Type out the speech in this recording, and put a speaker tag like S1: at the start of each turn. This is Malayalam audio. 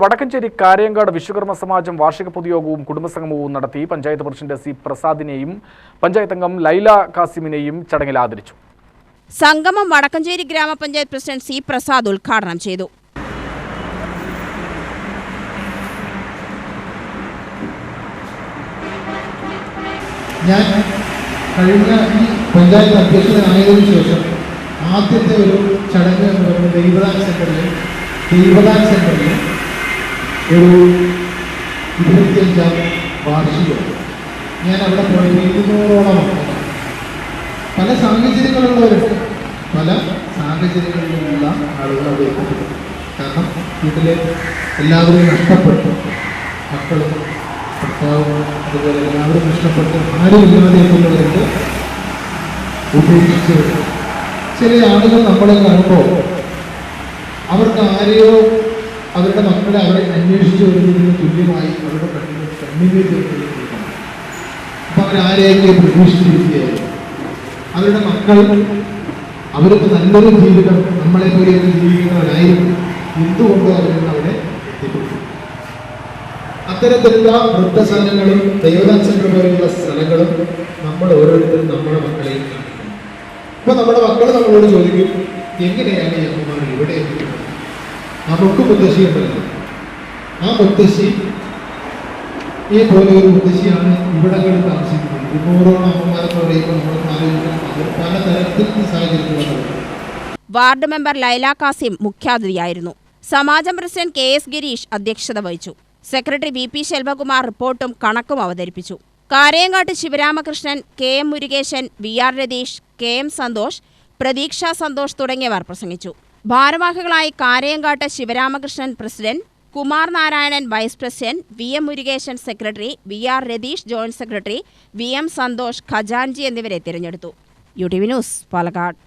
S1: വടക്കഞ്ചേരി കാര്യങ്കാട് വിശ്വകർമ്മ സമാജം വാർഷിക പൊതുയോഗവും കുടുംബസംഗമവും നടത്തി. പഞ്ചായത്ത് പ്രസിഡന്റ് സി പ്രസാദിനെയും പഞ്ചായത്ത് അംഗം ലൈല കാസിമിനെയും ചടങ്ങിൽ ആദരിച്ചു.
S2: സംഗമം വടക്കഞ്ചേരി ഗ്രാമപഞ്ചായത്ത് പ്രസിഡന്റ് സി പ്രസാദ് ഉദ്ഘാടനം ചെയ്തു.
S3: ഞാൻ കഴിഞ്ഞ ഈ പഞ്ചായത്ത് അധ്യക്ഷനായതിനു ശേഷം ആദ്യത്തെ ഒരു ചടങ്ങ് എന്ന് പറയുന്നത് ദൈവദാൻ സെന്ററിൽ ഒരു 25ാം വാർഷികം. ഞാൻ അവിടെ പോയി 200ഓളം പല സാഹചര്യങ്ങളുള്ളവരുണ്ട്, പല സാഹചര്യങ്ങളിലുള്ള ആളുകൾ അവിടെ എത്തിപ്പെട്ടു. കാരണം വീട്ടിലെ എല്ലാവരും നഷ്ടപ്പെട്ടു, മക്കളും ഭർത്താവും അതുപോലെ എല്ലാവരും നഷ്ടപ്പെട്ട് ആരുമില്ലാതെയുള്ളവർക്ക് ഉപേക്ഷിച്ച് ചില ആളുകൾ നമ്മളെ കാണുമ്പോൾ അവർക്ക് ആരെയോ അവരുടെ മക്കളെ അവരെ അന്വേഷിച്ചു വരുന്നതിന് തുല്യമായി അവരുടെ കണ്ണീര് തീർക്കണം. അപ്പം അവരാരെയൊക്കെ പ്രതീക്ഷിച്ചിരിക്കുകയായിരുന്നു. അവരുടെ മക്കൾ അവർക്ക് നല്ലൊരു ജീവിതം നമ്മളെ പോലെയൊക്കെ ജീവിക്കുന്നവരായിരുന്നു. എന്തുകൊണ്ട് അവരെന്ന് അവിടെ എത്തിപ്പെട്ടു. അത്തരത്തിലുള്ള വൃദ്ധസദനങ്ങളും ദൈവദാൻ സെന്റർ പോലെയുള്ള സ്ഥലങ്ങളും നമ്മൾ ഓരോരുത്തരും നമ്മുടെ മക്കളെയും കാണിക്കണം. അപ്പൊ നമ്മുടെ മക്കൾ നമ്മളോട് ചോദിക്കും, എങ്ങനെയാണ് ഈ അമ്മമാർ ഇവിടെ എത്തിക്കുന്നത്? നമുക്ക് മുത്തശ്ശി ഉണ്ടല്ലോ, ആ മുത്തശ്ശി ഈ പോലെ ഒരു മുത്തശ്ശിയാണ് ഇവിടങ്ങളിൽ താമസിക്കുന്നത്. 200ഓളം അമ്മമാരെന്ന് പറയുമ്പോൾ നമ്മൾ ആലോചിക്കണം, അവർ പലതരത്തിലുള്ള സാഹചര്യത്തിലുള്ളവർ.
S2: വാർഡ് മെമ്പർ ലൈല കാസിം മുഖ്യാതിഥിയായിരുന്നു. സമാജം പ്രസിഡന്റ് KS ഗിരീഷ് അധ്യക്ഷത വഹിച്ചു. സെക്രട്ടറി VP ശെൽവകുമാർ റിപ്പോർട്ടും കണക്കും അവതരിപ്പിച്ചു. കാര്യങ്കാട്ട് Sivaramakrishnan, KM Murukesan, VR Ratheesh, KM Santhosh, പ്രതീക്ഷ സന്തോഷ് തുടങ്ങിയവർ പ്രസംഗിച്ചു. ഭാരവാഹികളായി Karyankattu Sivaramakrishnan president, Kumar Narayanan vice president, VM Murukesan secretary, VR Ratheesh joint secretary, VM Santhosh ഖജാൻജി എന്നിവരെ തിരഞ്ഞെടുത്തു. UTV news, Palakkad.